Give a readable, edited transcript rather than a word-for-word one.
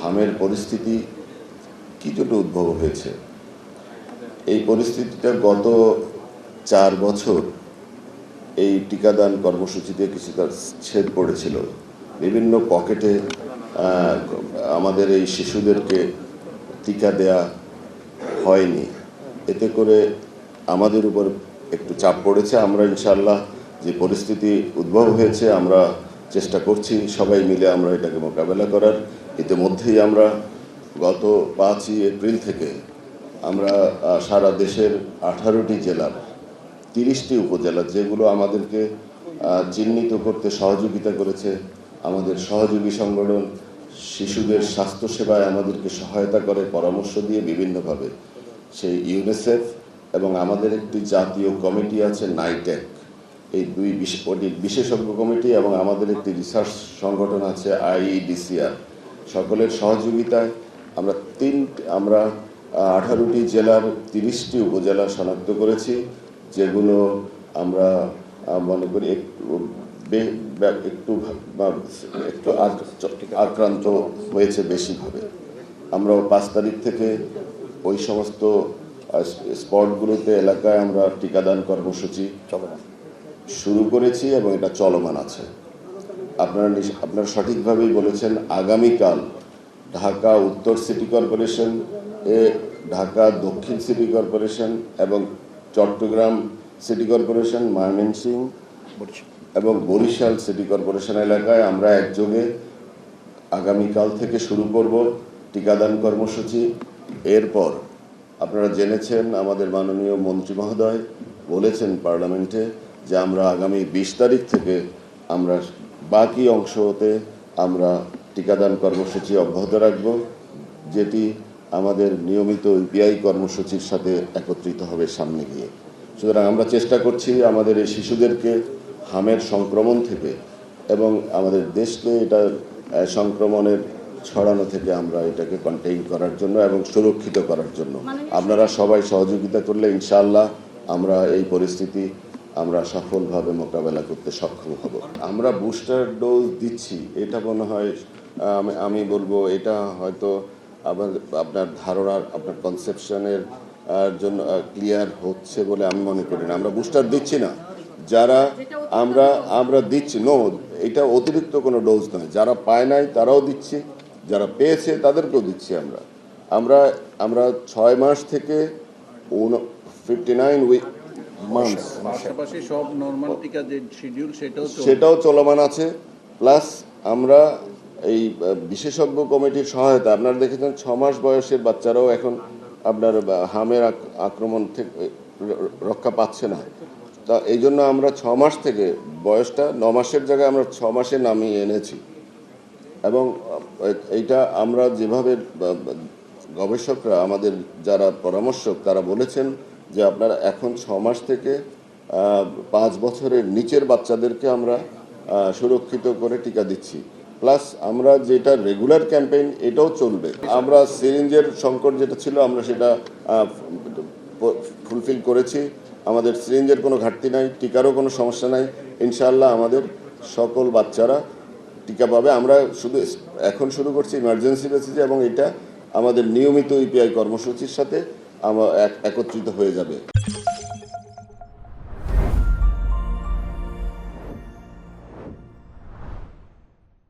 হামের পরিস্থিতি কি জন্য উদ্ভব হয়েছে। এই পরিস্থিতিটা গত 4 বছর এই টিকাদান কর্মসূচিতে কিছুটা ছেদ পড়েছিল। বিভিন্ন পকেটে আমাদের এই শিশুদেরকে টিকা দেয়া হয়নি, এতে করে আমাদের উপর একটু চাপ পড়েছে। আমরা ইনশাআল্লাহ যে পরিস্থিতি উদ্ভব হয়েছে আমরা চেষ্টা করছি সবাই মিলে আমরা এটাকে মোকাবেলা করার। ইতিমধ্যেই আমরা গত 5ই এপ্রিল থেকে আমরা সারা দেশের 18টি জেলার 30টি উপজেলা, যেগুলো আমাদেরকে চিহ্নিত করতে সহযোগিতা করেছে, আমাদের সহযোগী সংগঠন শিশুদের স্বাস্থ্যসেবায় আমাদেরকে সহায়তা করে পরামর্শ দিয়ে বিভিন্নভাবে, সেই ইউনিসেফ এবং আমাদের একটি জাতীয় কমিটি আছে নাইটেক, এই দুই বিশেষজ্ঞ কমিটি এবং আমাদের একটি রিসার্চ সংগঠন আছে IEDCR, সকলের সহযোগিতায় আমরা 18টি জেলার 30টি উপজেলা শনাক্ত করেছি, যেগুলো আমরা মনে করি একটু আক্রান্ত হয়েছে বেশিভাবে। আমরা 5 তারিখ থেকে ওই সমস্ত স্পটগুলোতে এলাকায় আমরা টিকাদান কর্মসূচি শুরু করেছি এবং এটা চলমান আছে। আপনারা সঠিকভাবেই বলেছেন, আগামীকাল ঢাকা উত্তর সিটি কর্পোরেশন, ঢাকা দক্ষিণ সিটি কর্পোরেশন এবং চট্টগ্রাম সিটি কর্পোরেশন, ময়মনসিংহ এবং বরিশাল সিটি কর্পোরেশন এলাকায় আমরা একযোগে আগামীকাল থেকে শুরু করব টিকাদান কর্মসূচি। এরপর আপনারা জেনেছেন আমাদের মাননীয় মন্ত্রী মহোদয় বলেছেন পার্লামেন্টে যে আমরা আগামী 20 তারিখ থেকে আমরা বাকি অংশতে আমরা টিকাদান কর্মসূচি অব্যাহত রাখব, যেটি আমাদের নিয়মিত ইপিআই কর্মসূচির সাথে একত্রিত হবে সামনে গিয়ে। সুতরাং আমরা চেষ্টা করছি আমাদের এই শিশুদেরকে হামের সংক্রমণ থেকে এবং আমাদের দেশকে এটা সংক্রমণের ছড়ানো থেকে আমরা এটাকে কন্টেইন করার জন্য এবং সুরক্ষিত করার জন্য আপনারা সবাই সহযোগিতা করলে ইনশাআল্লাহ আমরা এই পরিস্থিতি আমরা সফলভাবে মোকাবেলা করতে সক্ষম হব। আমরা বুস্টার ডোজ দিচ্ছি, এটা মনে হয় আমি বলবো এটা হয়তো আপনার ধারণার আপনার কনসেপশনের জন্য ক্লিয়ার হচ্ছে বলে আমি মনে করি না। আমরা বুস্টার দিচ্ছি না, যারা আমরা দিচ্ছি এটা অতিরিক্ত কোনো ডোজ নয়, যারা পায় নাই তারাও দিচ্ছি, যারা পেয়েছে তাদেরকেও দিচ্ছি। আমরা 6 মাস থেকে 59 মান্থস পাশাপাশি সব নরমাল টিকা যে শিডিউল সেটাও চলমান আছে। প্লাস আমরা এই বিশেষজ্ঞ কমিটির সহায়তা, আপনারা দেখেছেন 6 মাস বয়সের বাচ্চারাও এখন আপনার হামের আক্রমণ থেকে রক্ষা পাচ্ছে না। তা এই জন্য আমরা 6 মাস থেকে বয়সটা 9 মাসের জায়গায় আমরা 6 মাসে নামিয়ে এনেছি। এবং এইটা আমরা যেভাবে গবেষকরা আমাদের যারা পরামর্শক তারা বলেছেন যে আপনারা এখন 6 মাস থেকে 5 বছরের নিচের বাচ্চাদেরকে আমরা সুরক্ষিত করে টিকা দিচ্ছি। প্লাস আমরা যেটা রেগুলার ক্যাম্পেইন এটাও চলবে। আমরা সিরিঞ্জের সংকট যেটা ছিল আমরা সেটা ফুলফিল করেছি। আমাদের সিরিঞ্জের কোনো ঘাটতি নাই, টিকারও কোনো সমস্যা নাই। ইনশাআল্লাহ আমাদের সকল বাচ্চারা টিকা পাবে। আমরা এখন শুরু করছি ইমার্জেন্সি বেসিসে এবং এটা আমাদের নিয়মিত ইপিআই কর্মসূচির সাথে একত্রিত হয়ে যাবে।